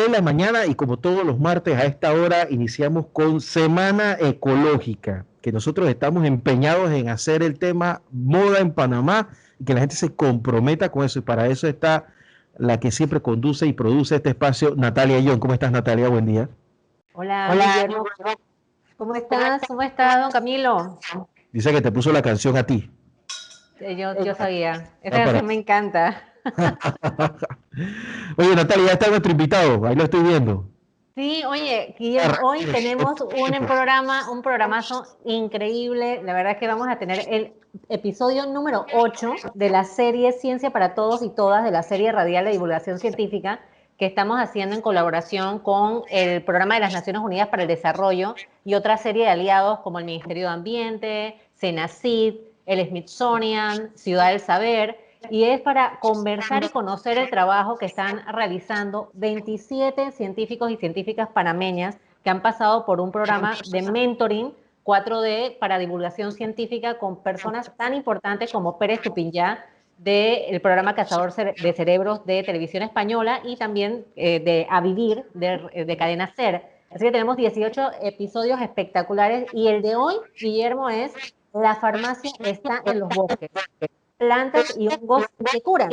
de la mañana y como todos los martes a esta hora iniciamos con Semana Ecológica, que nosotros estamos empeñados en hacer el tema moda en Panamá y que la gente se comprometa con eso y para eso está la que siempre conduce y produce este espacio, Natalia Young. ¿Cómo estás, Natalia? Buen día. Hola, Guillermo. ¿Cómo estás? ¿Cómo está, don Camilo? Dice que te puso la canción a ti. Yo sabía. Esta Ah, para... canción me encanta. Oye, Natalia, ya está nuestro invitado, ahí lo estoy viendo. Sí, oye, Guillermo, hoy tenemos un programazo increíble. La verdad es que vamos a tener el episodio número 8 de la serie Ciencia para Todos y Todas, de la serie radial de divulgación científica que estamos haciendo en colaboración con el Programa de las Naciones Unidas para el Desarrollo y otra serie de aliados como el Ministerio de Ambiente, CENACID, el Smithsonian, Ciudad del Saber. Y es para conversar y conocer el trabajo que están realizando 27 científicos y científicas panameñas que han pasado por un programa de mentoring 4D para divulgación científica con personas tan importantes como Pérez Tupinyá del programa Cazador de Cerebros de Televisión Española y también de A Vivir de Cadena Ser. Así que tenemos 18 episodios espectaculares y el de hoy, Guillermo, es La farmacia está en los bosques, plantas y hongos que curan.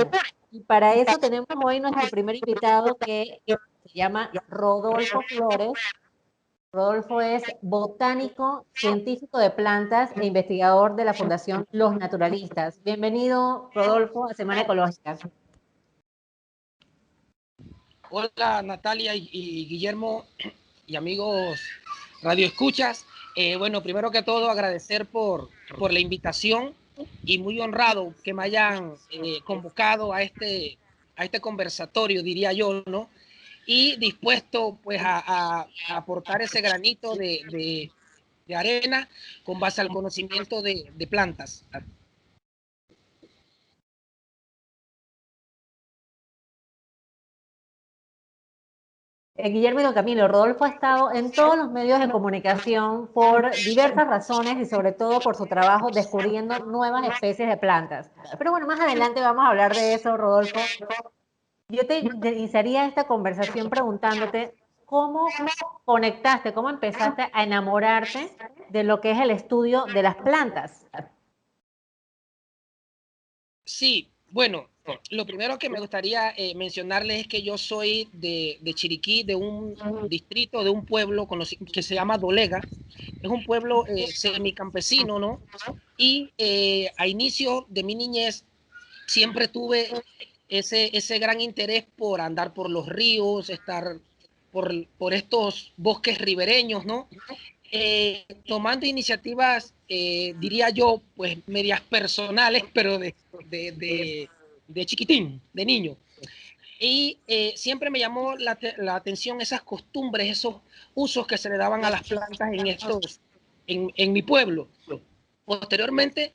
Y para eso tenemos hoy nuestro primer invitado que se llama Rodolfo Flores. Rodolfo es botánico, científico de plantas e investigador de la Fundación Los Naturalistas. Bienvenido, Rodolfo, a Semana Ecológica. Hola, Natalia y Guillermo y amigos radioescuchas. Bueno, primero que todo agradecer por la invitación y muy honrado que me hayan convocado a este conversatorio, diría yo, ¿no? Y dispuesto pues a aportar ese granito de arena con base al conocimiento de plantas. Guillermo y don Camilo, Rodolfo ha estado en todos los medios de comunicación por diversas razones y sobre todo por su trabajo descubriendo nuevas especies de plantas. Pero bueno, más adelante vamos a hablar de eso, Rodolfo. Yo te iniciaría esta conversación preguntándote cómo conectaste, cómo empezaste a enamorarte de lo que es el estudio de las plantas. Sí, bueno, lo primero que me gustaría mencionarles es que yo soy de Chiriquí, de un distrito, de un pueblo que se llama Dolega. Es un pueblo semicampesino, ¿no? Y a inicio de mi niñez siempre tuve ese gran interés por andar por los ríos, estar por estos bosques ribereños, ¿no? Tomando iniciativas, diría yo, pues medias personales, pero de chiquitín, de niño. Y siempre me llamó la atención esas costumbres, esos usos que se le daban a las plantas en mi pueblo. Posteriormente,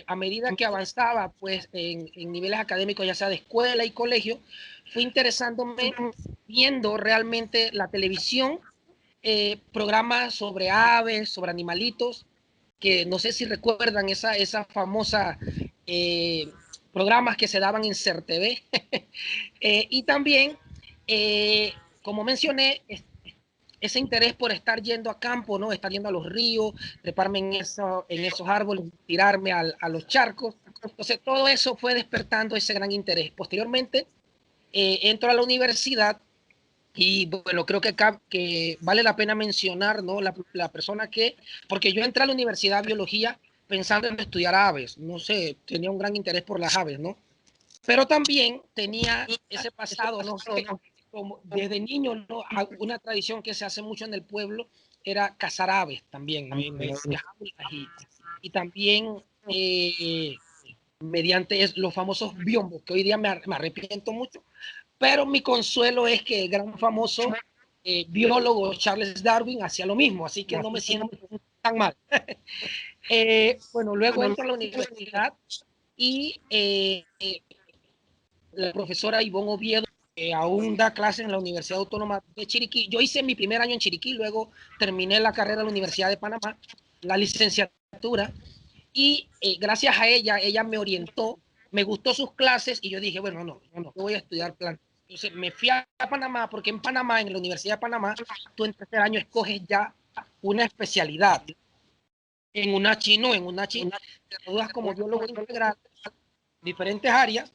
a medida que avanzaba pues, en niveles académicos, ya sea de escuela y colegio, fui interesándome viendo realmente la televisión, programas sobre aves, sobre animalitos, que no sé si recuerdan esa famosa programas que se daban en CERTV. Y también, como mencioné, ese interés por estar yendo a campo, ¿no? Estar yendo a los ríos, treparme en esos árboles, tirarme a los charcos. Entonces, todo eso fue despertando ese gran interés. Posteriormente, entro a la universidad y bueno, creo que vale la pena mencionar, ¿no? La persona porque yo entré a la universidad de biología pensando en estudiar aves, no sé, tenía un gran interés por las aves, ¿no? Pero también tenía ese pasado, ¿no? Como desde niño, ¿no? Una tradición que se hace mucho en el pueblo era cazar aves también, ¿no? Y también mediante los famosos biombos, que hoy día me arrepiento mucho, pero mi consuelo es que el gran famoso biólogo Charles Darwin hacía lo mismo, así que no me siento tan mal. Bueno, luego entro a la universidad y la profesora Ivonne Oviedo aún da clases en la Universidad Autónoma de Chiriquí. Yo hice mi primer año en Chiriquí, luego terminé la carrera en la Universidad de Panamá, la licenciatura, y gracias a ella me orientó, me gustó sus clases y yo dije, bueno, no, voy a estudiar plantas. Entonces me fui a Panamá porque en Panamá, en la Universidad de Panamá, tú en tercer año escoges ya una especialidad. En UNACHI no, en UNACHI te gradúas como biólogo integral, diferentes áreas,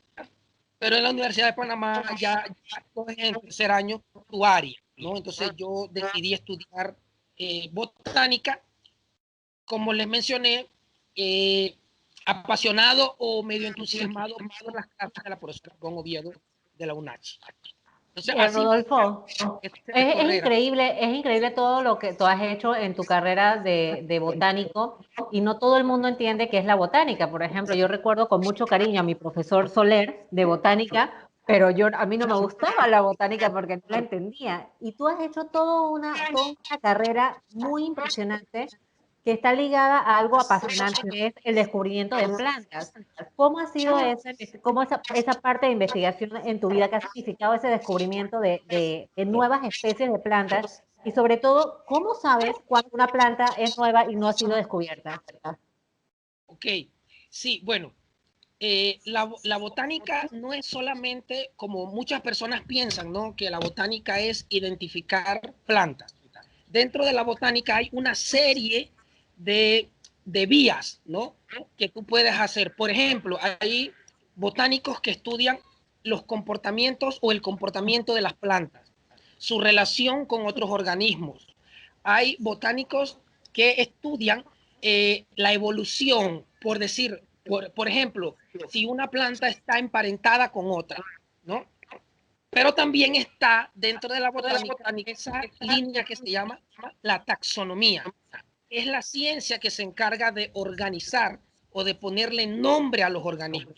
pero en la Universidad de Panamá ya escoges en tercer año tu área, ¿no? Entonces yo decidí estudiar botánica, como les mencioné, apasionado o medio entusiasmado por las clases de la profesora Gon Oviedo de la UNACHI. Entonces, así Rodolfo, este recorrer. es increíble todo lo que tú has hecho en tu carrera de botánico y no todo el mundo entiende qué es la botánica. Por ejemplo, yo recuerdo con mucho cariño a mi profesor Soler de botánica, pero a mí no me gustaba la botánica porque no la entendía. Y tú has hecho toda una carrera muy impresionante que está ligada a algo apasionante, que es el descubrimiento de plantas. ¿Cómo ha sido esa parte de investigación en tu vida? ¿Qué ha significado ese descubrimiento de nuevas especies de plantas? Y sobre todo, ¿cómo sabes cuando una planta es nueva y no ha sido descubierta? Ok, sí, bueno, la botánica no es solamente como muchas personas piensan, ¿no? Que la botánica es identificar plantas. Dentro de la botánica hay una serie de vías, ¿no? Que tú puedes hacer. Por ejemplo, hay botánicos que estudian los comportamientos o el comportamiento de las plantas, su relación con otros organismos. Hay botánicos que estudian la evolución, por decir, por ejemplo, si una planta está emparentada con otra, ¿no? Pero también está dentro de la botánica esa línea que se llama la taxonomía. Es la ciencia que se encarga de organizar o de ponerle nombre a los organismos.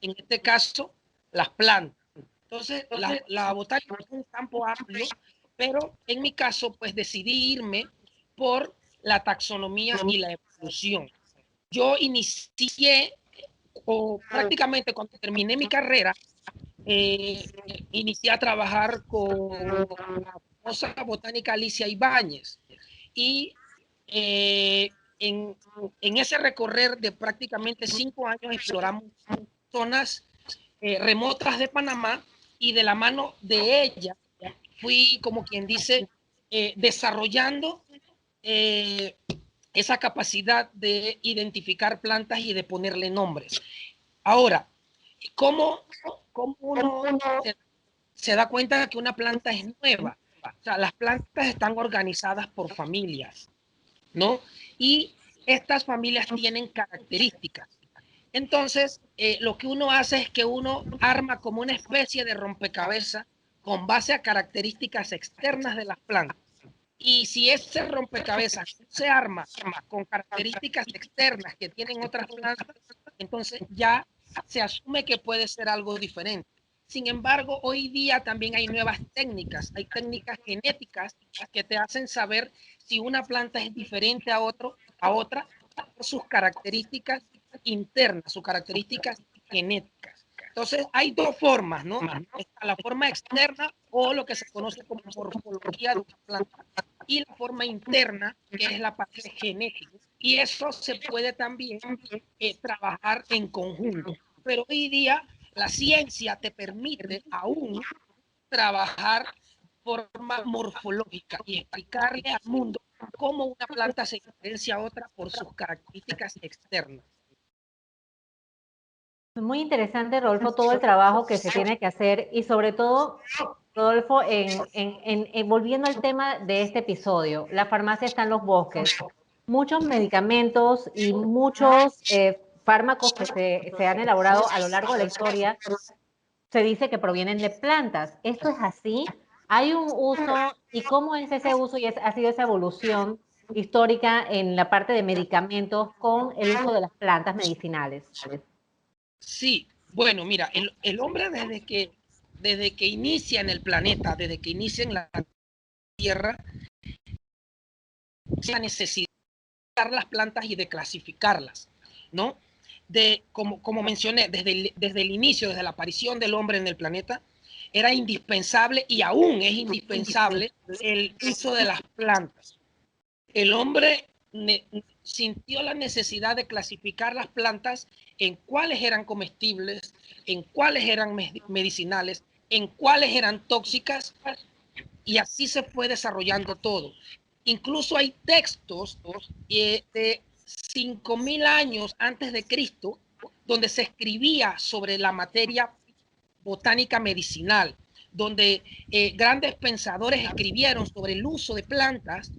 En este caso, las plantas. Entonces, la botánica es un campo amplio, pero en mi caso, pues decidí irme por la taxonomía y la evolución. Yo inicié, o prácticamente cuando terminé mi carrera, eh, inicié a trabajar con la famosa botánica Alicia Ibáñez. Y eh, en, en, ese recorrer de prácticamente 5 años exploramos zonas remotas de Panamá y de la mano de ella fui, como quien dice, desarrollando esa capacidad de identificar plantas y de ponerle nombres. Ahora, ¿cómo uno se da cuenta de que una planta es nueva? O sea, las plantas están organizadas por familias, ¿no? Y estas familias tienen características. Entonces, lo que uno hace es que uno arma como una especie de rompecabezas con base a características externas de las plantas. Y si ese rompecabezas se arma con características externas que tienen otras plantas, entonces ya se asume que puede ser algo diferente. Sin embargo, hoy día también hay nuevas técnicas, hay técnicas genéticas que te hacen saber si una planta es diferente a otra por sus características internas, sus características genéticas. Entonces, hay dos formas, ¿no? Está la forma externa o lo que se conoce como morfología de una planta y la forma interna, que es la parte genética. Y eso se puede también trabajar en conjunto. Pero hoy día la ciencia te permite aún trabajar forma morfológica y explicarle al mundo cómo una planta se diferencia a otra por sus características externas. Muy interesante, Rodolfo, todo el trabajo que se tiene que hacer y sobre todo, Rodolfo, volviendo al tema de este episodio, la farmacia está en los bosques. Muchos medicamentos y muchos fármacos que se han elaborado a lo largo de la historia se dice que provienen de plantas. ¿Esto es así? ¿Hay un uso? ¿Y cómo es ese uso y ha sido esa evolución histórica en la parte de medicamentos con el uso de las plantas medicinales? Sí, bueno, mira, el hombre desde que inicia en el planeta, desde que inicia en la Tierra, la necesidad de las plantas y de clasificarlas, ¿no? Como mencioné, desde el inicio, desde la aparición del hombre en el planeta, era indispensable y aún es indispensable el uso de las plantas. El hombre sintió la necesidad de clasificar las plantas en cuáles eran comestibles, en cuáles eran medicinales en cuáles eran tóxicas, y así se fue desarrollando todo. Incluso hay textos de 5.000 años antes de Cristo donde se escribía sobre la materia botánica medicinal, donde grandes pensadores escribieron sobre el uso de plantas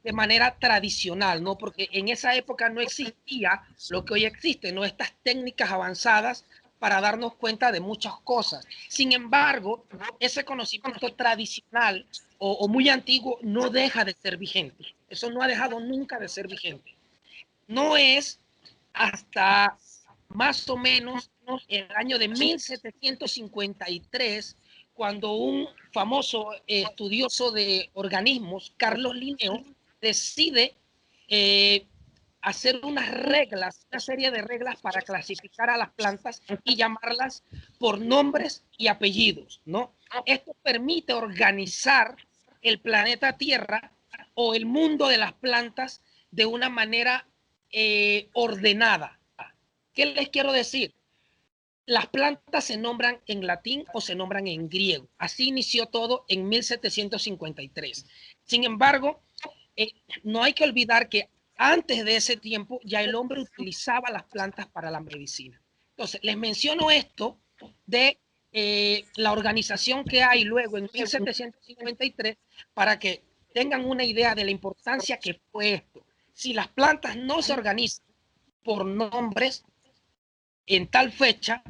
de manera tradicional, ¿no? Porque en esa época no existía lo que hoy existe, ¿no? Estas técnicas avanzadas para darnos cuenta de muchas cosas. Sin embargo, ese conocimiento tradicional o muy antiguo no deja de ser vigente. Eso no ha dejado nunca de ser vigente. No es hasta más o menos el año de 1753 cuando un famoso estudioso de organismos, Carlos Linneo, decide hacer unas reglas, una serie de reglas para clasificar a las plantas y llamarlas por nombres y apellidos, ¿no? Esto permite organizar el planeta Tierra o el mundo de las plantas de una manera ordenada. ¿Qué les quiero decir? Las plantas se nombran en latín o se nombran en griego. Así inició todo en 1753. Sin embargo, no hay que olvidar que antes de ese tiempo ya el hombre utilizaba las plantas para la medicina. Entonces, les menciono esto de la organización que hay luego en 1753 para que tengan una idea de la importancia que fue esto. Si las plantas no se organizan por nombres en tal fecha,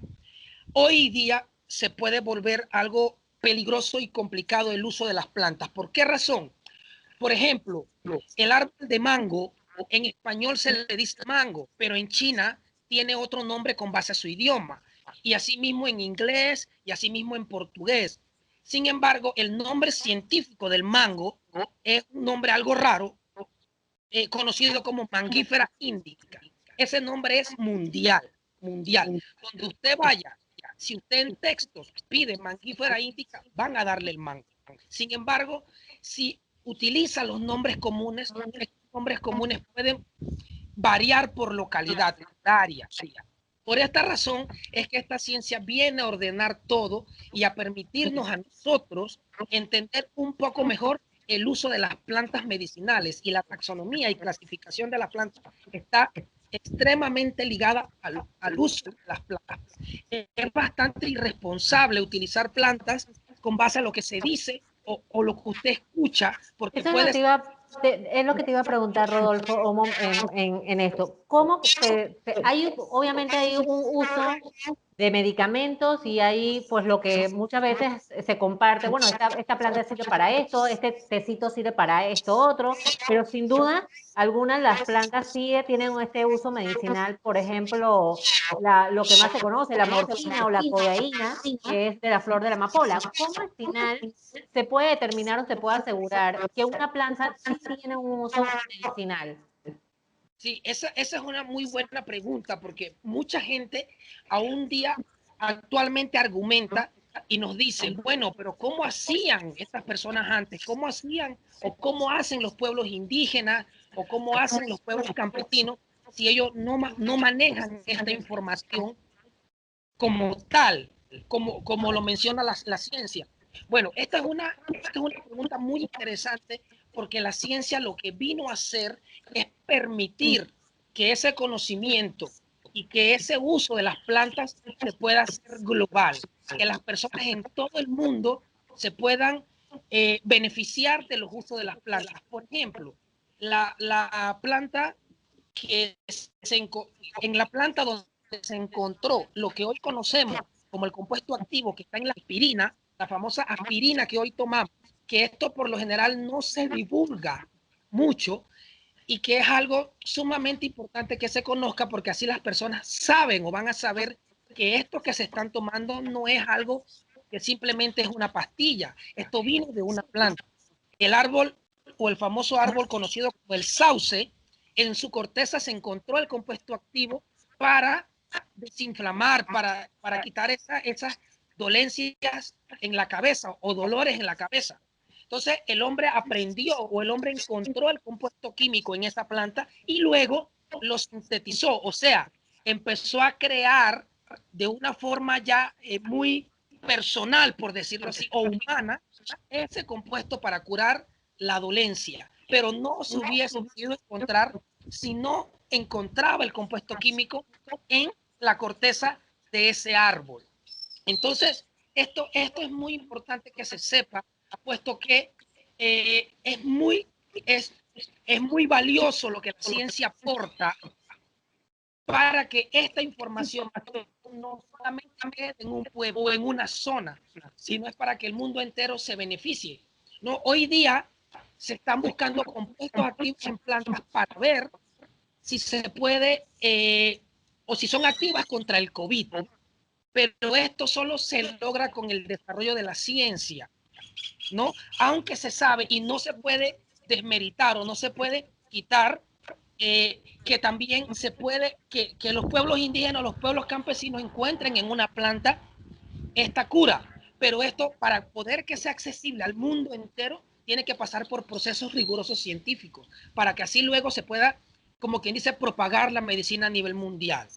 hoy día se puede volver algo peligroso y complicado el uso de las plantas. ¿Por qué razón? Por ejemplo, el árbol de mango, en español se le dice mango, pero en China tiene otro nombre con base a su idioma. Y asimismo en inglés y asimismo en portugués. Sin embargo, el nombre científico del mango es un nombre algo raro, conocido como Mangifera indica. Ese nombre es mundial, mundial. Donde usted vaya, si usted en textos pide Mangifera indica, van a darle el mango. Sin embargo, si utiliza los nombres comunes pueden variar por localidad, área. Por esta razón es que esta ciencia viene a ordenar todo y a permitirnos a nosotros entender un poco mejor el uso de las plantas medicinales, y la taxonomía y clasificación de las plantas está extremadamente ligada al uso de las plantas. Es bastante irresponsable utilizar plantas con base a lo que se dice o lo que usted escucha, porque Eso puede... es lo que te iba a preguntar, Rodolfo, en esto. ¿Cómo obviamente hay un uso de medicamentos y hay pues lo que muchas veces se comparte, bueno, esta planta sirve para esto, este tecito sirve para esto otro, pero sin duda algunas de las plantas sí tienen este uso medicinal, por ejemplo, lo que más se conoce, la morfina o la codeína, que es de la flor de la amapola. ¿Cómo al final se puede determinar o se puede asegurar que una planta sí tiene un uso medicinal? Sí, esa es una muy buena pregunta, porque mucha gente aún día actualmente argumenta y nos dice, bueno, pero ¿cómo hacían estas personas antes? ¿Cómo hacían o cómo hacen los pueblos indígenas o cómo hacen los pueblos campesinos si ellos no manejan esta información como tal, como lo menciona la ciencia? Bueno, esta es una pregunta muy interesante, porque la ciencia lo que vino a hacer es permitir que ese conocimiento y que ese uso de las plantas se pueda hacer global, que las personas en todo el mundo se puedan beneficiar de los usos de las plantas. Por ejemplo, la planta en la planta donde se encontró lo que hoy conocemos como el compuesto activo que está en la aspirina, la famosa aspirina que hoy tomamos, que esto por lo general no se divulga mucho, y que es algo sumamente importante que se conozca, porque así las personas saben o van a saber que esto que se están tomando no es algo que simplemente es una pastilla. Esto vino de una planta. El árbol o el famoso árbol conocido como el sauce, en su corteza se encontró el compuesto activo para desinflamar, para quitar esas dolencias en la cabeza o dolores en la cabeza. Entonces el hombre aprendió, o el hombre encontró el compuesto químico en esa planta y luego lo sintetizó, o sea, empezó a crear de una forma ya muy personal, por decirlo así, o humana, ese compuesto para curar la dolencia, pero no se hubiese podido encontrar si no encontraba el compuesto químico en la corteza de ese árbol. Entonces, esto es muy importante que se sepa, puesto que es muy valioso lo que la ciencia aporta para que esta información no solamente quede en un pueblo o en una zona, sino es para que el mundo entero se beneficie. ¿No? Hoy día se están buscando compuestos activos en plantas para ver si se puede o si son activas contra el COVID. Pero esto solo se logra con el desarrollo de la ciencia, ¿no? Aunque se sabe y no se puede desmeritar o no se puede quitar que también se puede, que los pueblos indígenas, los pueblos campesinos encuentren en una planta esta cura. Pero esto, para poder que sea accesible al mundo entero, tiene que pasar por procesos rigurosos científicos, para que así luego se pueda, como quien dice, propagar la medicina a nivel mundial.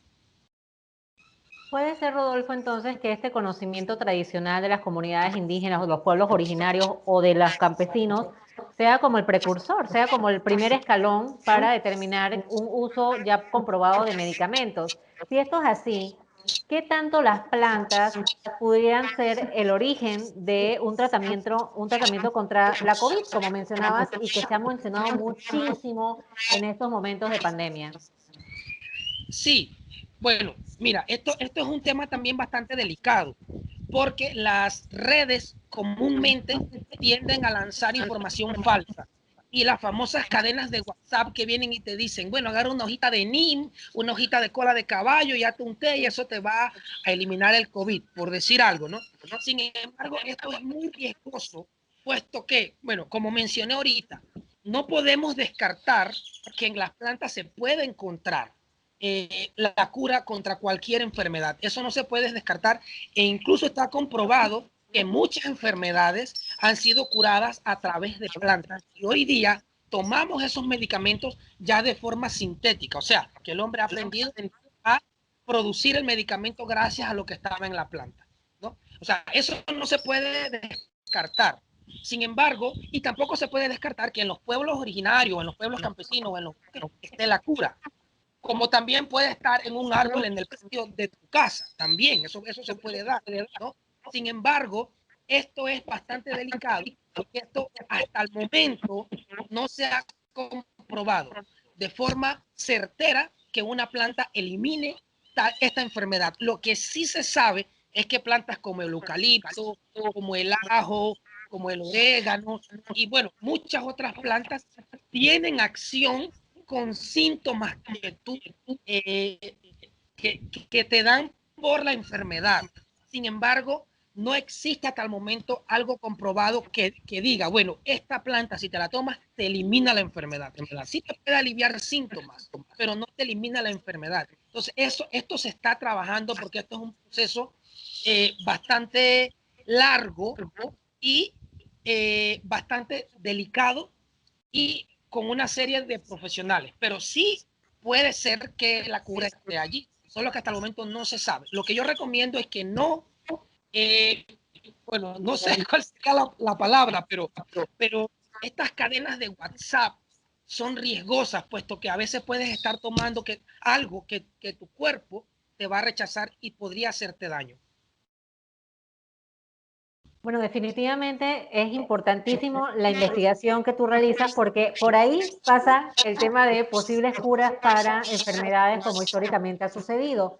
Puede ser, Rodolfo, entonces, que este conocimiento tradicional de las comunidades indígenas o los pueblos originarios o de los campesinos sea como el precursor, sea como el primer escalón para determinar un uso ya comprobado de medicamentos. Si esto es así, ¿qué tanto las plantas pudieran ser el origen de un tratamiento contra la COVID, como mencionabas, y que se ha mencionado muchísimo en estos momentos de pandemia? Sí, bueno, mira, esto es un tema también bastante delicado, porque las redes comúnmente tienden a lanzar información falsa. Y las famosas cadenas de WhatsApp que vienen y te dicen, bueno, agarra una hojita de NIM, una hojita de cola de caballo, ya te unté y eso te va a eliminar el COVID, por decir algo, ¿no? Sin embargo, esto es muy riesgoso, puesto que, bueno, como mencioné ahorita, no podemos descartar que en las plantas se puede encontrar la cura contra cualquier enfermedad. Eso no se puede descartar e incluso está comprobado que muchas enfermedades han sido curadas a través de plantas y hoy día tomamos esos medicamentos ya de forma sintética, o sea, que el hombre ha aprendido a producir el medicamento gracias a lo que estaba en la planta, ¿no? O sea, eso no se puede descartar. Sin embargo, y tampoco se puede descartar que en los pueblos originarios, en los pueblos campesinos, en los esté la cura, como también puede estar en un árbol en el patio de tu casa, también, eso se puede dar, ¿no? Sin embargo, esto es bastante delicado, porque esto hasta el momento no se ha comprobado de forma certera que una planta elimine esta enfermedad. Lo que sí se sabe es que plantas como el eucalipto, como el ajo, como el orégano y bueno, muchas otras plantas tienen acción con síntomas que te dan por la enfermedad. Sin embargo, no existe hasta el momento algo comprobado que diga, bueno, esta planta si te la tomas te elimina la enfermedad. Sí te puede aliviar síntomas, pero no te elimina la enfermedad. Entonces, esto se está trabajando porque esto es un proceso bastante largo y bastante delicado y con una serie de profesionales, pero sí puede ser que la cura esté allí, solo que hasta el momento no se sabe. Lo que yo recomiendo es que no, eh, bueno, no sé cuál sería la palabra, pero estas cadenas de WhatsApp son riesgosas, puesto que a veces puedes estar tomando algo que tu cuerpo te va a rechazar y podría hacerte daño. Bueno, definitivamente es importantísimo la investigación que tú realizas porque por ahí pasa el tema de posibles curas para enfermedades como históricamente ha sucedido.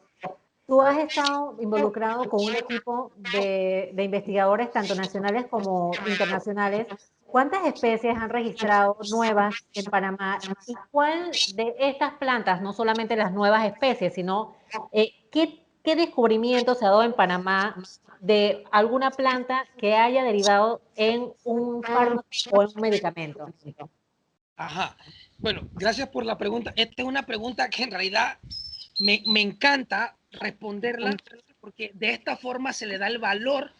Tú has estado involucrado con un equipo de investigadores tanto nacionales como internacionales. ¿Cuántas especies han registrado nuevas en Panamá? ¿Y cuál de estas plantas, no solamente las nuevas especies, sino qué descubrimiento se ha dado en Panamá de alguna planta que haya derivado en un fármaco o en un medicamento? Ajá. Bueno, gracias por la pregunta. Esta es una pregunta que en realidad me encanta responderla porque de esta forma se le da el valor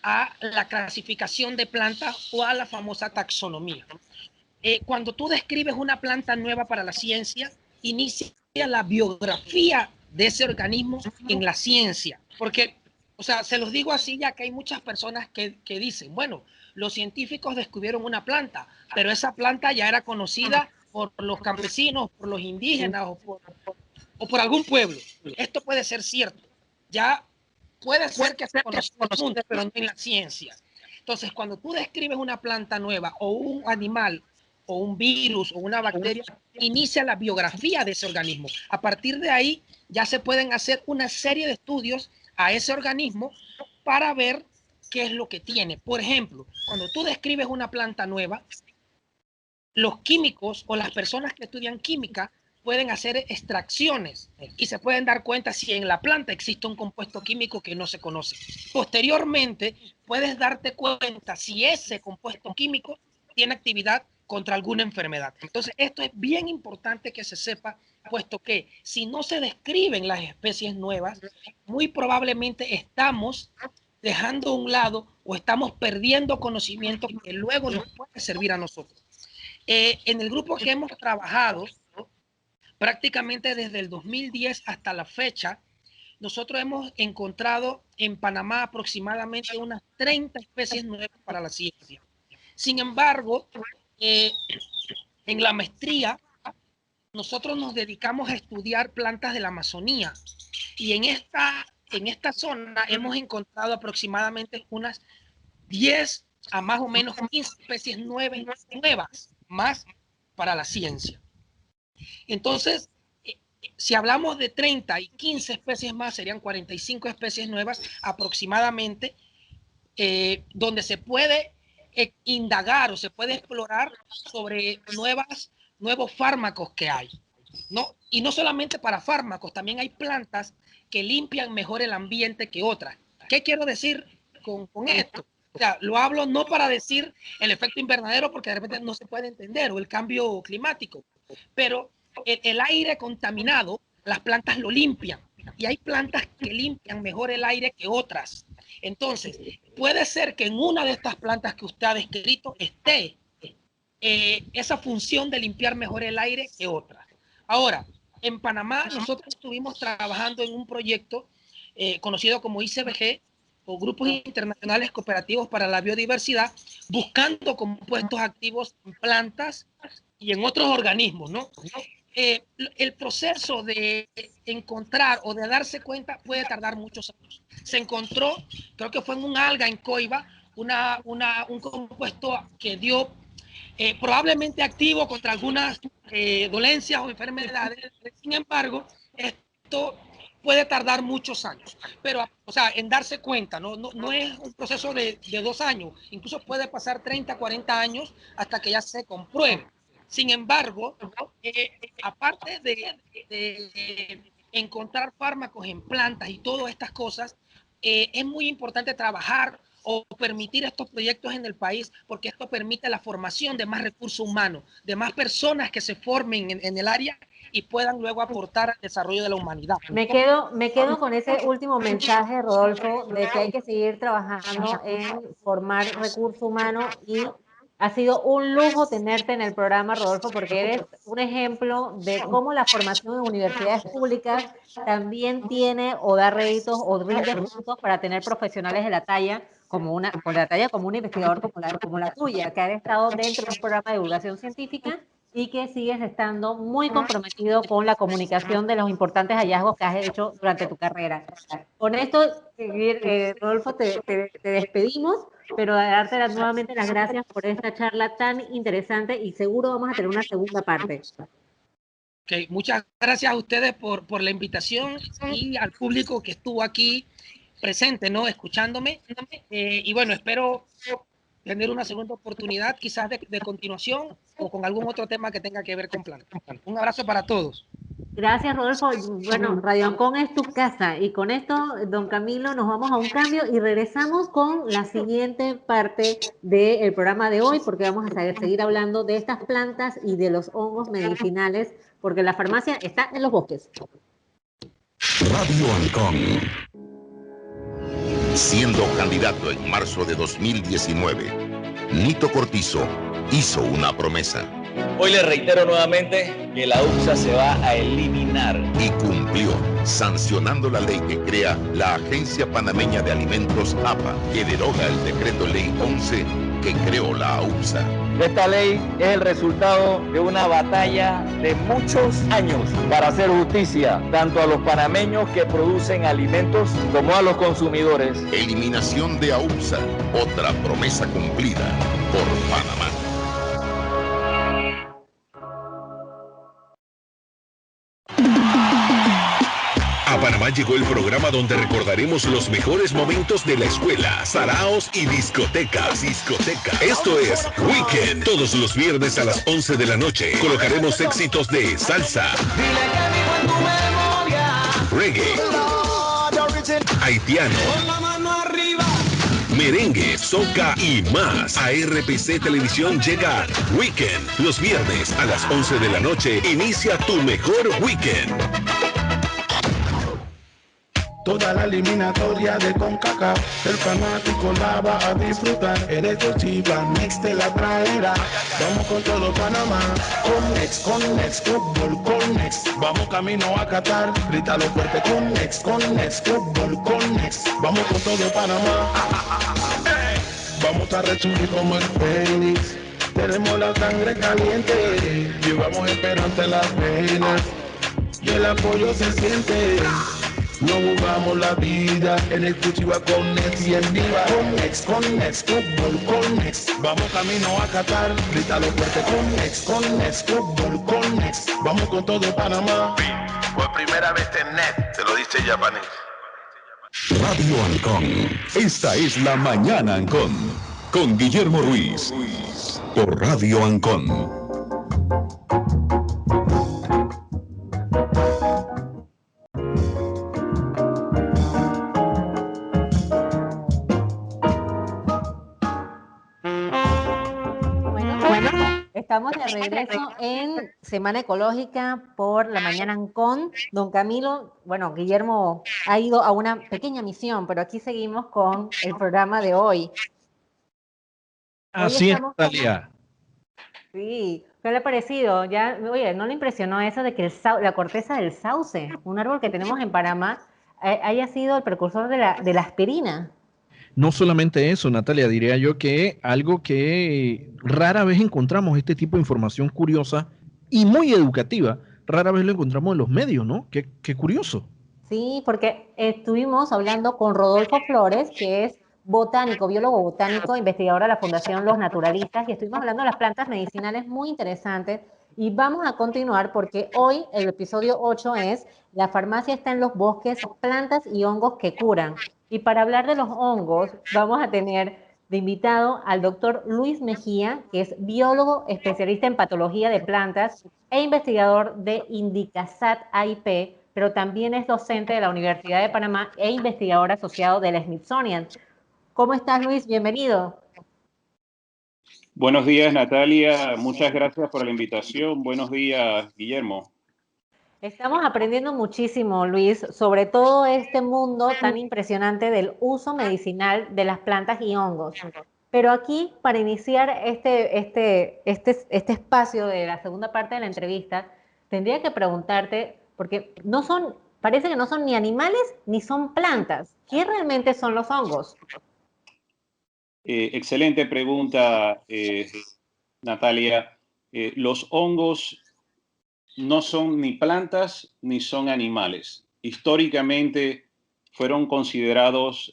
a la clasificación de plantas o a la famosa taxonomía. Cuando tú describes una planta nueva para la ciencia, inicia la biografía de ese organismo en la ciencia, porque, o o sea, se los digo así ya que hay muchas personas que dicen, bueno, los científicos descubrieron una planta, pero esa planta ya era conocida por los campesinos, por los indígenas o por algún pueblo. Esto puede ser cierto. Ya puede ser que se conozca en el mundo, pero no en la ciencia. Entonces, cuando tú describes una planta nueva o un animal o un virus o una bacteria, inicia la biografía de ese organismo. A partir de ahí ya se pueden hacer una serie de estudios a ese organismo para ver qué es lo que tiene. Por ejemplo, cuando tú describes una planta nueva, los químicos o las personas que estudian química pueden hacer extracciones y se pueden dar cuenta si en la planta existe un compuesto químico que no se conoce. Posteriormente, puedes darte cuenta si ese compuesto químico tiene actividad contra alguna enfermedad. Entonces, esto es bien importante que se sepa, puesto que si no se describen las especies nuevas, muy probablemente estamos dejando a un lado o estamos perdiendo conocimiento que luego nos puede servir a nosotros. En el grupo que hemos trabajado, prácticamente desde el 2010 hasta la fecha, nosotros hemos encontrado en Panamá aproximadamente unas 30 especies nuevas para la ciencia. Sin embargo, en la maestría, nosotros nos dedicamos a estudiar plantas de la Amazonía y en esta zona hemos encontrado aproximadamente unas 10 a más o menos 15 especies nuevas más para la ciencia. Entonces, si hablamos de 30 y 15 especies más, serían 45 especies nuevas aproximadamente, donde se puede indagar o se puede explorar sobre nuevos fármacos que hay, ¿no? Y no solamente para fármacos, también hay plantas que limpian mejor el ambiente que otras. ¿Qué quiero decir con esto? O sea, lo hablo no para decir el efecto invernadero porque de repente no se puede entender o el cambio climático, pero el aire contaminado, las plantas lo limpian y hay plantas que limpian mejor el aire que otras. Entonces, puede ser que en una de estas plantas que usted ha descrito esté esa función de limpiar mejor el aire que otras. Ahora, en Panamá nosotros estuvimos trabajando en un proyecto conocido como ICBG, o Grupos Internacionales Cooperativos para la Biodiversidad, buscando compuestos activos en plantas y en otros organismos, ¿no? El proceso de encontrar o de darse cuenta puede tardar muchos años. Se encontró, creo que fue en un alga en Coiba, un compuesto que dio probablemente activo contra algunas dolencias o enfermedades. Sin embargo, esto puede tardar muchos años, pero, o sea, en darse cuenta, no es un proceso de 2 años, incluso puede pasar 30, 40 años hasta que ya se compruebe. Sin embargo, aparte de encontrar fármacos en plantas y todas estas cosas, es muy importante trabajar o permitir estos proyectos en el país, porque esto permite la formación de más recursos humanos, de más personas que se formen en el área y puedan luego aportar al desarrollo de la humanidad. Me quedo con ese último mensaje, Rodolfo, de que hay que seguir trabajando en formar recurso humano y ha sido un lujo tenerte en el programa, Rodolfo, porque eres un ejemplo de cómo la formación en universidades públicas también tiene o da réditos o rinde frutos para tener profesionales de la talla como un investigador como la tuya, que ha estado dentro de un programa de divulgación científica y que sigues estando muy comprometido con la comunicación de los importantes hallazgos que has hecho durante tu carrera. Con esto, Rodolfo, te despedimos, pero darte nuevamente las gracias por esta charla tan interesante y seguro vamos a tener una segunda parte. Okay, muchas gracias a ustedes por la invitación y al público que estuvo aquí presente, ¿no? Escuchándome. Y bueno, espero tener una segunda oportunidad, quizás de continuación o con algún otro tema que tenga que ver con plantas. Un abrazo para todos. Gracias, Rodolfo. Bueno, Radio Ancon es tu casa. Y con esto, don Camilo, nos vamos a un cambio y regresamos con la siguiente parte del programa de hoy, porque vamos a seguir hablando de estas plantas y de los hongos medicinales, porque la farmacia está en los bosques. Radio Ancon. Siendo candidato en marzo de 2019, Nito Cortizo hizo una promesa. Hoy le reitero nuevamente que la UPSA se va a eliminar. Y cumplió. sancionando la ley que crea la Agencia Panameña de Alimentos APA, que deroga el decreto ley 11 que creó la AUPSA. Esta ley es el resultado de una batalla de muchos años para hacer justicia tanto a los panameños que producen alimentos como a los consumidores. Eliminación de AUPSA, otra promesa cumplida por Panamá. A Panamá llegó el programa donde recordaremos los mejores momentos de la escuela, saraos y discotecas. Esto es Weekend. Todos los viernes a las 11 de la noche colocaremos éxitos de salsa, reggae, haitiano, merengue, soca y más. A RPC Televisión llega Weekend. Los viernes a las 11 de la noche inicia tu mejor weekend. Toda la eliminatoria de CONCACAF, el fanático la va a disfrutar. Eres Toshiba, Next te la traerá. Vamos con todo Panamá, con Next, fútbol, con Next. Vamos camino a Qatar, grítalo fuerte con Next, fútbol, con Next. Vamos con todo Panamá. Vamos a resurgir como el Fénix. Tenemos la sangre caliente, llevamos esperanza en las venas y el apoyo se siente. No jugamos la vida en exclusiva con Next y en viva. Con Next, fútbol, con Next. Vamos camino a Qatar, grítalo fuerte con Next, fútbol, con Next. Vamos con todo Panamá. Por primera vez en net, te lo dice japonés. Radio Ancon. Esta es La Mañana Ancon. Con Guillermo Ruiz. Por Radio Ancon. Estamos de regreso en Semana Ecológica por La Mañana Ancon. Don Camilo, bueno, Guillermo ha ido a una pequeña misión, pero aquí seguimos con el programa de hoy. Así es, Natalia. Sí, ¿qué le ha parecido? Ya, oye, ¿no le impresionó eso de que la corteza del sauce, un árbol que tenemos en Panamá, haya sido el precursor de la aspirina? No solamente eso, Natalia, diría yo que algo que rara vez encontramos, este tipo de información curiosa y muy educativa, rara vez lo encontramos en los medios, ¿no? Qué curioso. Sí, porque estuvimos hablando con Rodolfo Flores, que es botánico, biólogo botánico, investigador de la Fundación Los Naturalistas, y estuvimos hablando de las plantas medicinales muy interesantes. Y vamos a continuar porque hoy el episodio 8 es La farmacia está en los bosques, plantas y hongos que curan. Y para hablar de los hongos, vamos a tener de invitado al doctor Luis Mejía, que es biólogo especialista en patología de plantas e investigador de Indicasat AIP, pero también es docente de la Universidad de Panamá e investigador asociado del Smithsonian. ¿Cómo estás, Luis? Bienvenido. Buenos días, Natalia. Muchas gracias por la invitación. Buenos días, Guillermo. Estamos aprendiendo muchísimo, Luis, sobre todo este mundo tan impresionante del uso medicinal de las plantas y hongos. Pero aquí, para iniciar este espacio de la segunda parte de la entrevista, tendría que preguntarte, porque parece que no son ni animales ni son plantas. ¿Qué realmente son los hongos? Excelente pregunta, Natalia. Los hongos no son ni plantas ni son animales. Históricamente fueron considerados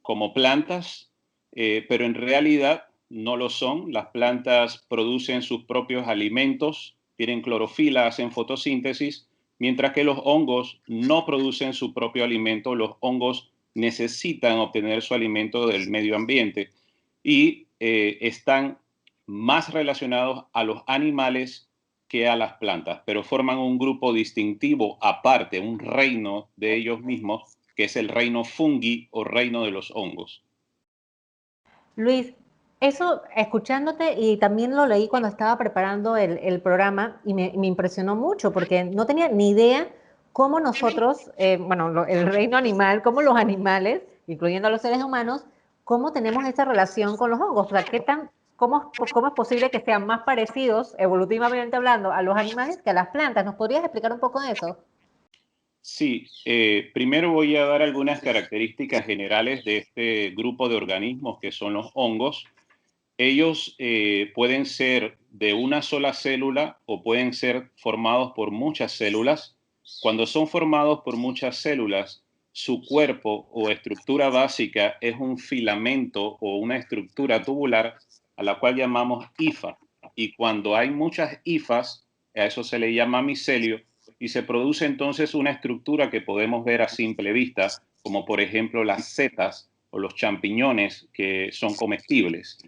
como plantas, pero en realidad no lo son. Las plantas producen sus propios alimentos, tienen clorofila, hacen fotosíntesis, mientras que los hongos no producen su propio alimento. Los hongos necesitan obtener su alimento del medio ambiente y están más relacionados a los animales que a las plantas, pero forman un grupo distintivo aparte, un reino de ellos mismos, que es el reino fungi o reino de los hongos. Luis, eso escuchándote, y también lo leí cuando estaba preparando el programa, y me impresionó mucho, porque no tenía ni idea cómo nosotros, el reino animal, cómo los animales, incluyendo a los seres humanos, cómo tenemos esa relación con los hongos. O sea, ¿cómo es posible que sean más parecidos, evolutivamente hablando, a los animales que a las plantas? ¿Nos podrías explicar un poco de eso? Sí, primero voy a dar algunas características generales de este grupo de organismos que son los hongos. Ellos pueden ser de una sola célula o pueden ser formados por muchas células. Cuando son formados por muchas células, su cuerpo o estructura básica es un filamento o una estructura tubular a la cual llamamos hifa. Y cuando hay muchas hifas, a eso se le llama micelio, y se produce entonces una estructura que podemos ver a simple vista, como por ejemplo las setas o los champiñones que son comestibles.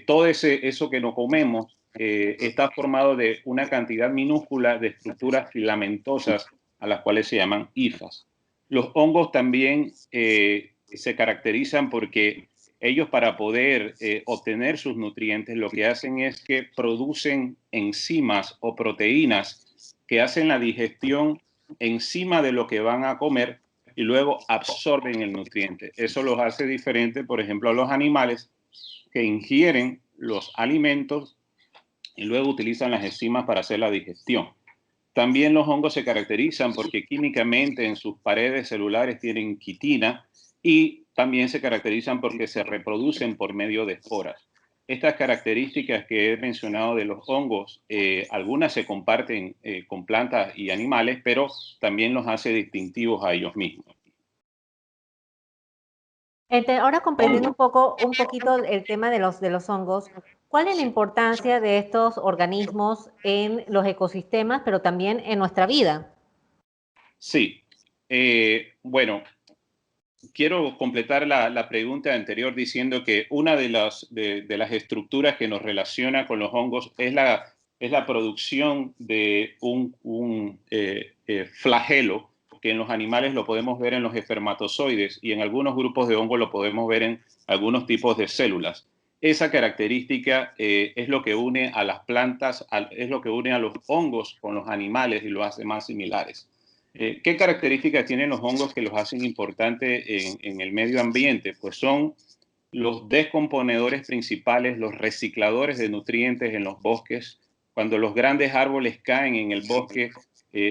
Todo eso que no comemos está formado de una cantidad minúscula de estructuras filamentosas a las cuales se llaman hifas. Los hongos también se caracterizan porque ellos, para poder obtener sus nutrientes, lo que hacen es que producen enzimas o proteínas que hacen la digestión encima de lo que van a comer y luego absorben el nutriente. Eso los hace diferentes, por ejemplo, a los animales que ingieren los alimentos y luego utilizan las enzimas para hacer la digestión. También los hongos se caracterizan porque químicamente en sus paredes celulares tienen quitina y también se caracterizan porque se reproducen por medio de esporas. Estas características que he mencionado de los hongos, algunas se comparten con plantas y animales, pero también los hace distintivos a ellos mismos. Ahora comprendiendo un poquito el tema de los hongos, ¿cuál es la importancia de estos organismos en los ecosistemas, pero también en nuestra vida? Sí, bueno, quiero completar la pregunta anterior diciendo que una de las estructuras que nos relaciona con los hongos es la producción de un flagelo, que en los animales lo podemos ver en los espermatozoides y en algunos grupos de hongos lo podemos ver en algunos tipos de células. Esa característica es lo que une a las plantas, es lo que une a los hongos con los animales y lo hace más similares. ¿Qué características tienen los hongos que los hacen importantes en el medio ambiente? Pues son los descomponedores principales, los recicladores de nutrientes en los bosques. Cuando los grandes árboles caen en el bosque,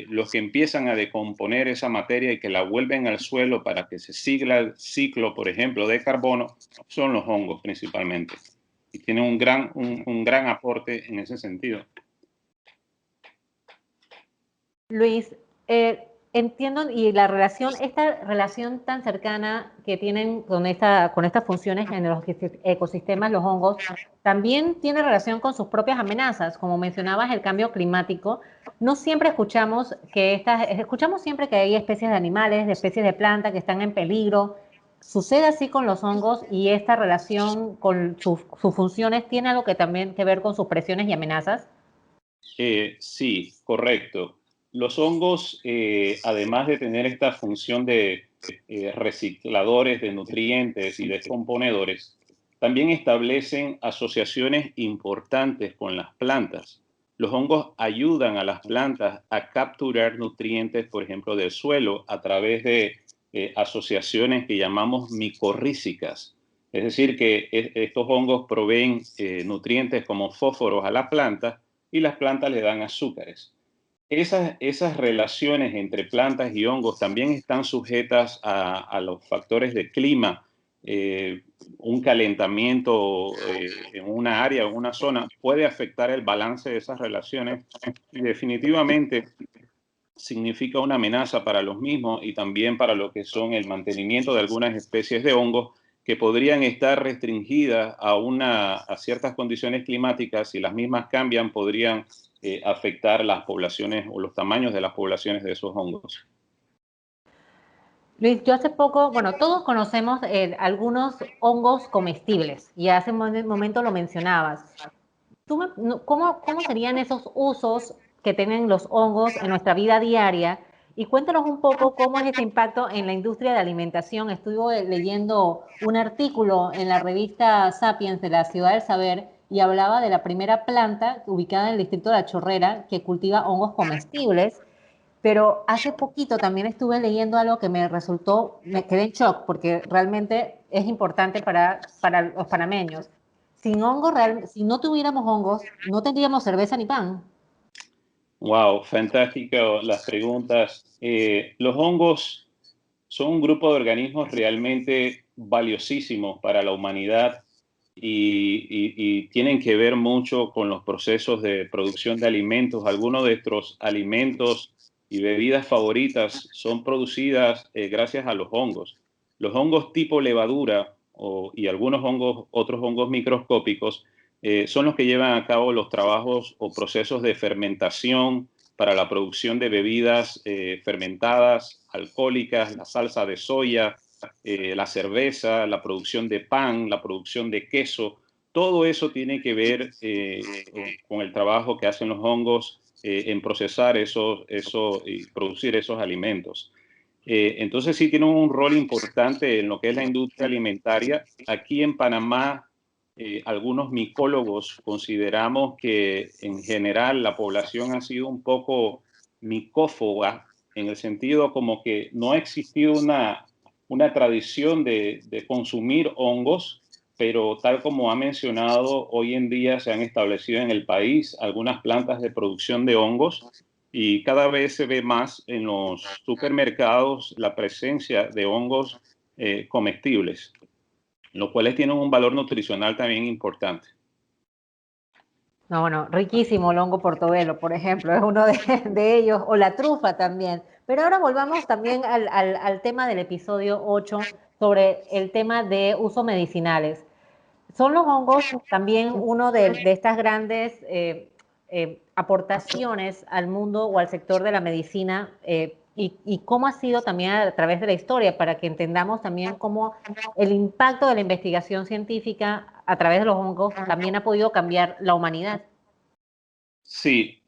los que empiezan a decomponer esa materia y que la vuelven al suelo para que se siga el ciclo, por ejemplo, de carbono, son los hongos principalmente. Y tienen un gran aporte en ese sentido. Luis, entiendo, y esta relación tan cercana que tienen con estas funciones en los ecosistemas, los hongos, también tiene relación con sus propias amenazas. Como mencionabas, el cambio climático. No siempre escuchamos siempre que hay especies de animales, de especies de plantas que están en peligro. ¿Sucede así con los hongos y esta relación con sus funciones tiene algo que también que ver con sus presiones y amenazas? Sí, correcto. Los hongos, además de tener esta función de recicladores de nutrientes y descomponedores, también establecen asociaciones importantes con las plantas. Los hongos ayudan a las plantas a capturar nutrientes, por ejemplo, del suelo a través de asociaciones que llamamos micorrízicas. Es decir, que estos hongos proveen nutrientes como fósforos a las plantas y las plantas le dan azúcares. Esas relaciones entre plantas y hongos también están sujetas a los factores de clima. Un calentamiento en una área o en una zona puede afectar el balance de esas relaciones y definitivamente significa una amenaza para los mismos y también para lo que son el mantenimiento de algunas especies de hongos que podrían estar restringidas a ciertas condiciones climáticas. Si las mismas cambian, podrían afectar las poblaciones o los tamaños de las poblaciones de esos hongos. Luis, yo hace poco, bueno, todos conocemos algunos hongos comestibles y hace un momento lo mencionabas. ¿Cómo serían esos usos que tienen los hongos en nuestra vida diaria? Y cuéntanos un poco cómo es este impacto en la industria de alimentación. Estuve leyendo un artículo en la revista Sapiens de la Ciudad del Saber y hablaba de la primera planta ubicada en el distrito de La Chorrera que cultiva hongos comestibles. Pero hace poquito también estuve leyendo algo que me quedé en shock porque realmente es importante para los panameños. Si no tuviéramos hongos, no tendríamos cerveza ni pan. Wow, fantástico las preguntas. Los hongos son un grupo de organismos realmente valiosísimos para la humanidad y tienen que ver mucho con los procesos de producción de alimentos. Algunos de nuestros alimentos y bebidas favoritas son producidas gracias a los hongos. Los hongos tipo levadura y algunos hongos, otros hongos microscópicos, son los que llevan a cabo los trabajos o procesos de fermentación para la producción de bebidas fermentadas, alcohólicas, la salsa de soya, la cerveza, la producción de pan, la producción de queso. Todo eso tiene que ver con el trabajo que hacen los hongos en procesar y producir esos alimentos. Entonces sí tienen un rol importante en lo que es la industria alimentaria. Aquí en Panamá, algunos micólogos consideramos que en general la población ha sido un poco micófoba, en el sentido como que no ha existido una tradición de consumir hongos, pero tal como ha mencionado, hoy en día se han establecido en el país algunas plantas de producción de hongos y cada vez se ve más en los supermercados la presencia de hongos comestibles, los cuales tienen un valor nutricional también importante. No, bueno, riquísimo el hongo portobelo, por ejemplo, es uno de ellos, o la trufa también. Pero ahora volvamos también al tema del episodio 8 sobre el tema de usos medicinales. ¿Son los hongos también uno de estas grandes aportaciones al mundo o al sector de la medicina? Y cómo ha sido también a través de la historia, para que entendamos también cómo el impacto de la investigación científica a través de los hongos también ha podido cambiar la humanidad. Sí,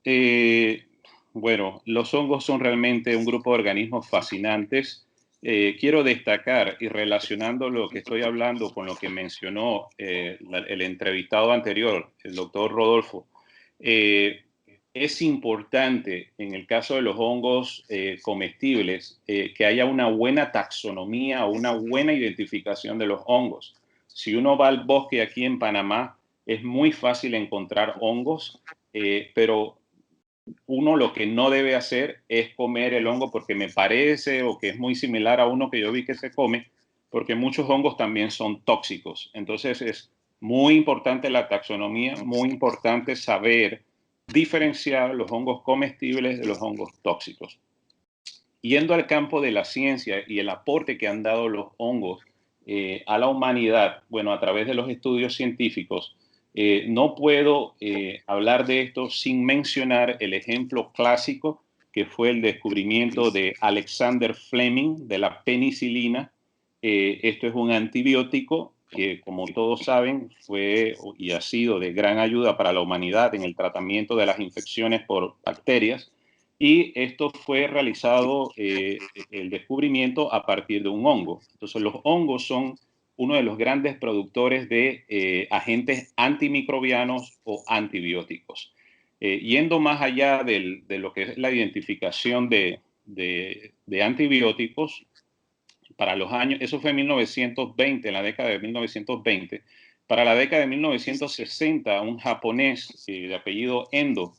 bueno, los hongos son realmente un grupo de organismos fascinantes. Quiero destacar, y relacionando lo que estoy hablando con lo que mencionó el entrevistado anterior, el doctor Rodolfo, es importante en el caso de los hongos comestibles que haya una buena taxonomía o una buena identificación de los hongos. Si uno va al bosque aquí en Panamá, es muy fácil encontrar hongos, pero uno lo que no debe hacer es comer el hongo porque me parece o que es muy similar a uno que yo vi que se come, porque muchos hongos también son tóxicos. Entonces es muy importante la taxonomía, muy importante saber diferenciar los hongos comestibles de los hongos tóxicos. Yendo al campo de la ciencia y el aporte que han dado los hongos a la humanidad, bueno, a través de los estudios científicos, no puedo hablar de esto sin mencionar el ejemplo clásico que fue el descubrimiento de Alexander Fleming de la penicilina. Esto es un antibiótico que, como todos saben, fue y ha sido de gran ayuda para la humanidad en el tratamiento de las infecciones por bacterias. Y esto fue realizado, el descubrimiento, a partir de un hongo. Entonces, los hongos son uno de los grandes productores de agentes antimicrobianos o antibióticos. Yendo más allá de lo que es la identificación de antibióticos, para los años, eso fue en 1920, en la década de 1920. Para la década de 1960, un japonés de apellido Endo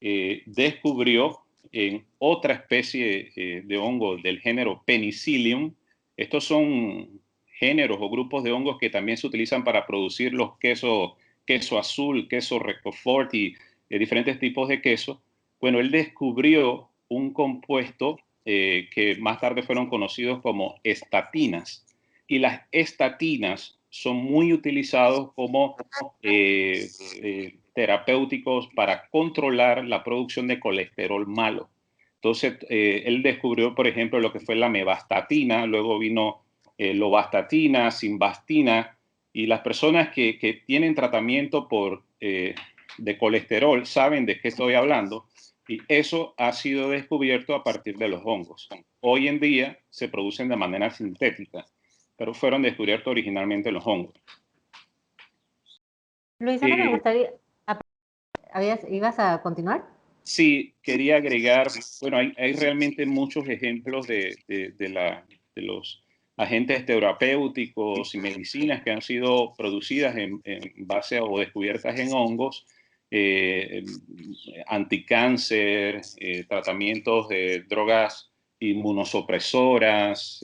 descubrió en otra especie de hongo del género Penicillium. Estos son géneros o grupos de hongos que también se utilizan para producir los queso azul, queso Roquefort y diferentes tipos de queso. Bueno, él descubrió un compuesto que más tarde fueron conocidos como estatinas. Y las estatinas son muy utilizados como terapéuticos para controlar la producción de colesterol malo. Entonces, él descubrió, por ejemplo, lo que fue la mevastatina, luego vino lovastatina, simvastatina, y las personas que tienen tratamiento de colesterol saben de qué estoy hablando, y eso ha sido descubierto a partir de los hongos. Hoy en día se producen de manera sintética, pero fueron descubiertos originalmente los hongos. Luis, ahora me gustaría... ¿Ibas a continuar? Sí, quería agregar, bueno, hay realmente muchos ejemplos de los agentes terapéuticos y medicinas que han sido producidas en base o descubiertas en hongos. anticáncer, tratamientos de drogas inmunosupresoras,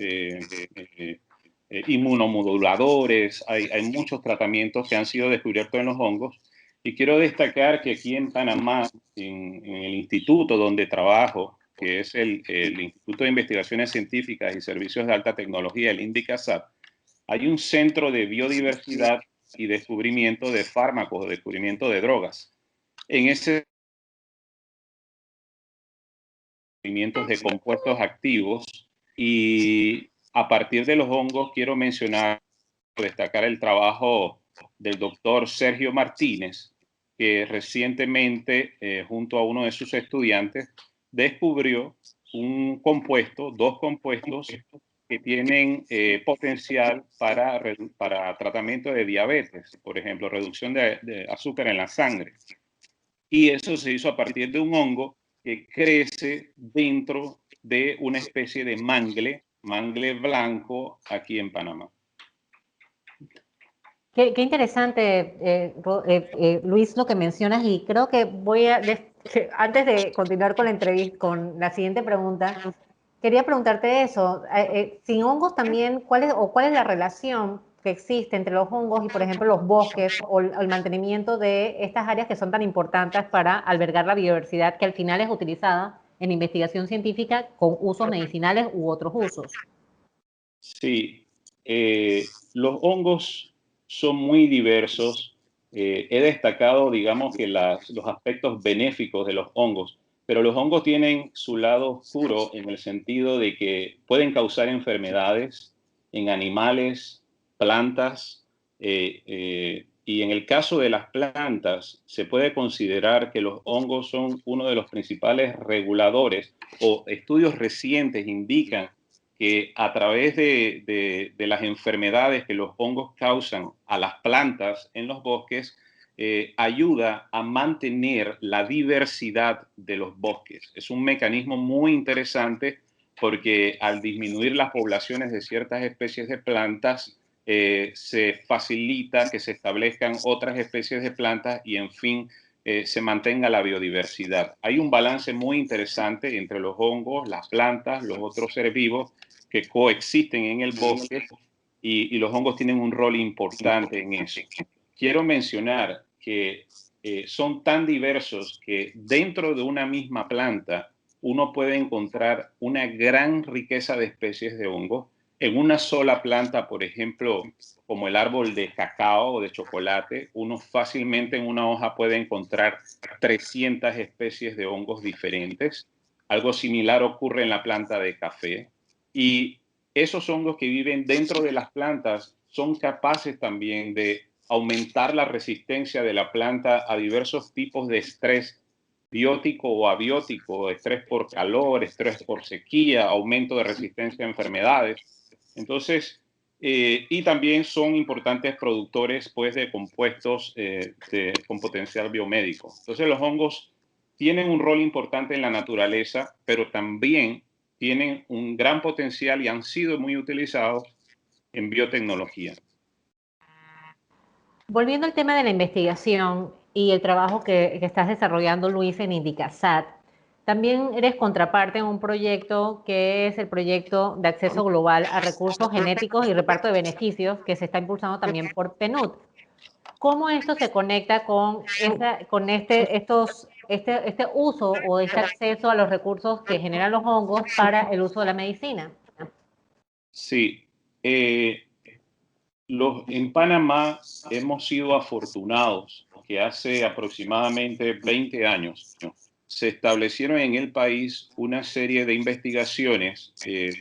inmunomoduladores. Hay muchos tratamientos que han sido descubiertos en los hongos. Y quiero destacar que aquí en Panamá, en el instituto donde trabajo, que es el Instituto de Investigaciones Científicas y Servicios de Alta Tecnología, el INDICASAT, hay un centro de biodiversidad y descubrimiento de fármacos, descubrimiento de drogas. En ese descubrimientos de compuestos activos, y a partir de los hongos quiero mencionar, destacar el trabajo del doctor Sergio Martínez, que recientemente, junto a uno de sus estudiantes, descubrió un compuesto, dos compuestos que tienen potencial para tratamiento de diabetes, por ejemplo, reducción de azúcar en la sangre. Y eso se hizo a partir de un hongo que crece dentro de una especie de mangle blanco aquí en Panamá. Qué interesante, Luis, lo que mencionas, y creo que antes de continuar con la entrevista, con la siguiente pregunta, quería preguntarte eso. Sin hongos también, ¿cuál es la relación que existe entre los hongos y, por ejemplo, los bosques o el mantenimiento de estas áreas que son tan importantes para albergar la biodiversidad que al final es utilizada en investigación científica con usos medicinales u otros usos? Sí, los hongos son muy diversos. He destacado, digamos, que los aspectos benéficos de los hongos, pero los hongos tienen su lado oscuro en el sentido de que pueden causar enfermedades en animales, plantas, y en el caso de las plantas se puede considerar que los hongos son uno de los principales reguladores, o estudios recientes indican que a través de las enfermedades que los hongos causan a las plantas en los bosques, ayuda a mantener la diversidad de los bosques. Es un mecanismo muy interesante porque al disminuir las poblaciones de ciertas especies de plantas, se facilita que se establezcan otras especies de plantas y, en fin, se mantenga la biodiversidad. Hay un balance muy interesante entre los hongos, las plantas, los otros seres vivos que coexisten en el bosque, y los hongos tienen un rol importante en eso. Quiero mencionar que son tan diversos que dentro de una misma planta uno puede encontrar una gran riqueza de especies de hongos. En una sola planta, por ejemplo, como el árbol de cacao o de chocolate, uno fácilmente en una hoja puede encontrar 300 especies de hongos diferentes. Algo similar ocurre en la planta de café. Y esos hongos que viven dentro de las plantas son capaces también de aumentar la resistencia de la planta a diversos tipos de estrés biótico o abiótico, estrés por calor, estrés por sequía, aumento de resistencia a enfermedades. Entonces, y también son importantes productores, pues, de compuestos con potencial biomédico. Entonces, los hongos tienen un rol importante en la naturaleza, pero también tienen un gran potencial y han sido muy utilizados en biotecnología. Volviendo al tema de la investigación y el trabajo que estás desarrollando, Luis, en INDICASAT, también eres contraparte en un proyecto que es el proyecto de acceso global a recursos genéticos y reparto de beneficios, que se está impulsando también por PNUD. ¿Cómo esto se conecta con este uso o este acceso a los recursos que generan los hongos para el uso de la medicina? Sí. En Panamá hemos sido afortunados que hace aproximadamente 20 años se establecieron en el país una serie de investigaciones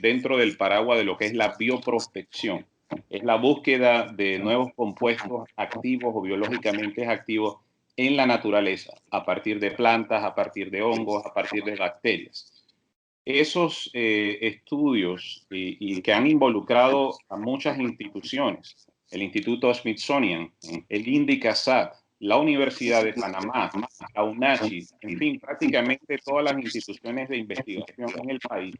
dentro del paraguas de lo que es la bioprospección. Es la búsqueda de nuevos compuestos activos o biológicamente activos en la naturaleza, a partir de plantas, a partir de hongos, a partir de bacterias. Esos estudios y que han involucrado a muchas instituciones, el Instituto Smithsonian, el INDICASAT, la Universidad de Panamá, la UNACHI, en fin, prácticamente todas las instituciones de investigación en el país,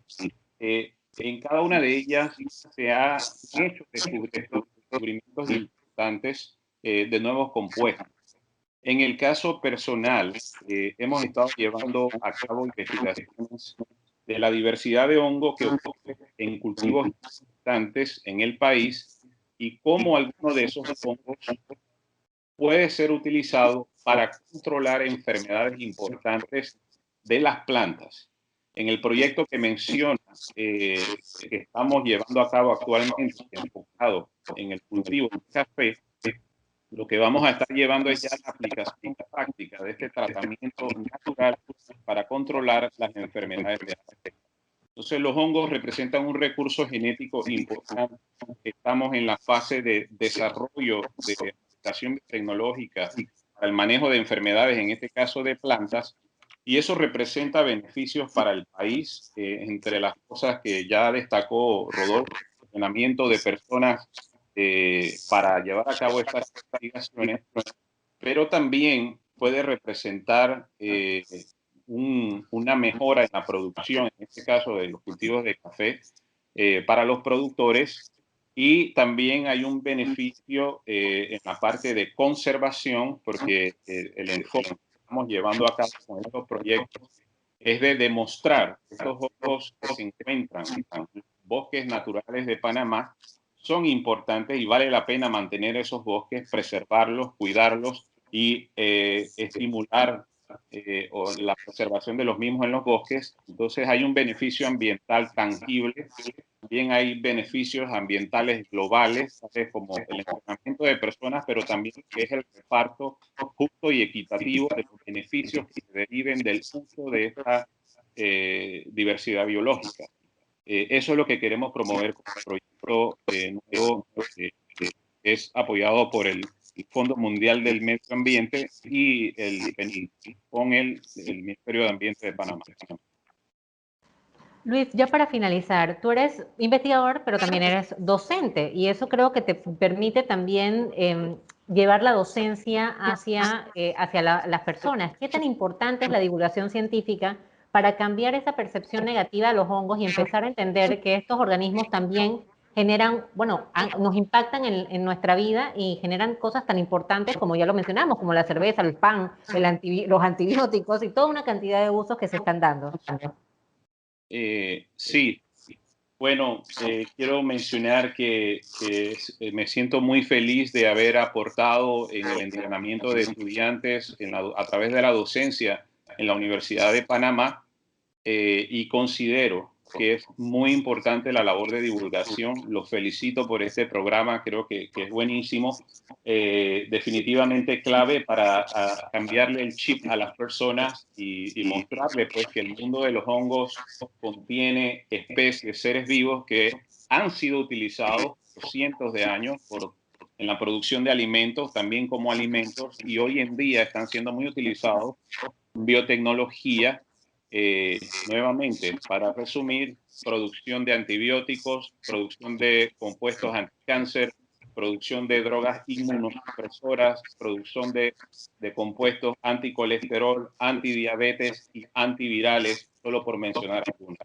en cada una de ellas se han hecho descubrimientos importantes de nuevos compuestos. En el caso personal, hemos estado llevando a cabo investigaciones de la diversidad de hongo que ocurre en cultivos importantes en el país y cómo alguno de esos hongos puede ser utilizado para controlar enfermedades importantes de las plantas. En el proyecto que mencionas, que estamos llevando a cabo actualmente, enfocado en el cultivo de café, lo que vamos a estar llevando es ya la aplicación práctica de este tratamiento natural para controlar las enfermedades de la café. Entonces, los hongos representan un recurso genético importante. Estamos en la fase de desarrollo de aplicación tecnológica para el manejo de enfermedades, en este caso de plantas, y eso representa beneficios para el país, entre las cosas que ya destacó Rodolfo, el entrenamiento de personas para llevar a cabo estas investigaciones, pero también puede representar una mejora en la producción, en este caso de los cultivos de café, para los productores, y también hay un beneficio en la parte de conservación, porque el enfoque que estamos llevando a cabo con estos proyectos es de demostrar que estos hongos que se encuentran en los bosques naturales de Panamá son importantes y vale la pena mantener esos bosques, preservarlos, cuidarlos y estimular la preservación de los mismos en los bosques. Entonces hay un beneficio ambiental tangible, también hay beneficios ambientales globales, ¿sabes? Como el entrenamiento de personas, pero también que es el reparto justo y equitativo de los beneficios que se deriven del uso de esta diversidad biológica. Eso es lo que queremos promover con el proyecto nuevo, que es apoyado por el Fondo Mundial del Medio Ambiente y con el Ministerio de Ambiente de Panamá. Luis, ya para finalizar, tú eres investigador, pero también eres docente, y eso creo que te permite también llevar la docencia hacia las personas. ¿Qué tan importante es la divulgación científica para cambiar esa percepción negativa de los hongos y empezar a entender que estos organismos también generan, bueno, nos impactan en nuestra vida y generan cosas tan importantes como ya lo mencionamos, como la cerveza, el pan, los antibióticos y toda una cantidad de usos que se están dando? Sí, bueno, quiero mencionar que me siento muy feliz de haber aportado en el entrenamiento de estudiantes a través de la docencia en la Universidad de Panamá, y considero que es muy importante la labor de divulgación. Los felicito por este programa, creo que es buenísimo, definitivamente clave para cambiarle el chip a las personas y mostrarle pues, que el mundo de los hongos contiene especies, seres vivos que han sido utilizados por cientos de años en la producción de alimentos, también como alimentos, y hoy en día están siendo muy utilizados en biotecnología. Nuevamente, para resumir, producción de antibióticos, producción de compuestos anticáncer, producción de drogas inmunosupresoras, producción de compuestos anticolesterol, antidiabetes y antivirales, solo por mencionar algunos.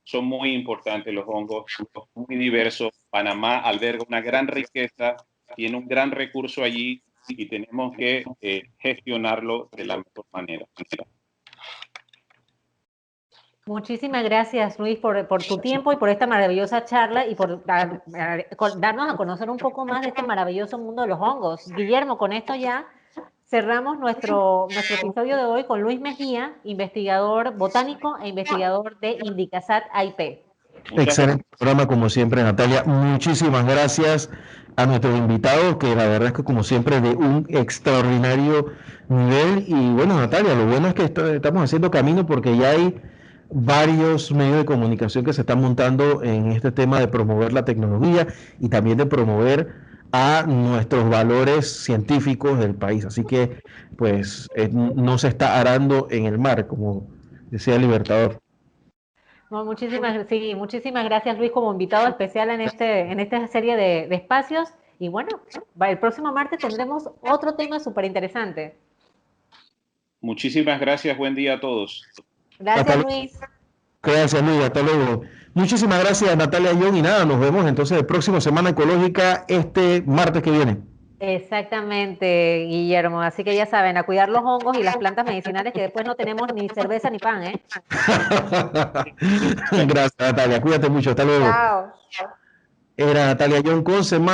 Son muy importantes los hongos, muy diversos. Panamá alberga una gran riqueza, tiene un gran recurso allí y tenemos que gestionarlo de la mejor manera. Muchísimas gracias, Luis, por tu tiempo y por esta maravillosa charla y por darnos a conocer un poco más de este maravilloso mundo de los hongos. Guillermo, con esto ya cerramos nuestro episodio de hoy con Luis Mejía, investigador botánico e investigador de Indicasat IP. Excelente programa, como siempre, Natalia. Muchísimas gracias a nuestros invitados, que la verdad es que, como siempre, de un extraordinario nivel. Y bueno, Natalia, lo bueno es que estamos haciendo camino porque ya hay varios medios de comunicación que se están montando en este tema de promover la tecnología y también de promover a nuestros valores científicos del país. Así que, pues, no se está arando en el mar, como decía el Libertador. No, muchísimas gracias, Luis, como invitado especial en esta serie de espacios. Y bueno, el próximo martes tendremos otro tema súper interesante. Muchísimas gracias, buen día a todos. Gracias, Luis. Gracias, Luis, hasta luego. Muchísimas gracias, Natalia Young, y nada, nos vemos entonces el próximo Semana Ecológica este martes que viene. Exactamente, Guillermo. Así que ya saben, a cuidar los hongos y las plantas medicinales que después no tenemos ni cerveza ni pan, ¿eh? Gracias, Natalia. Cuídate mucho. Hasta luego. Chao. Era Natalia John con Semana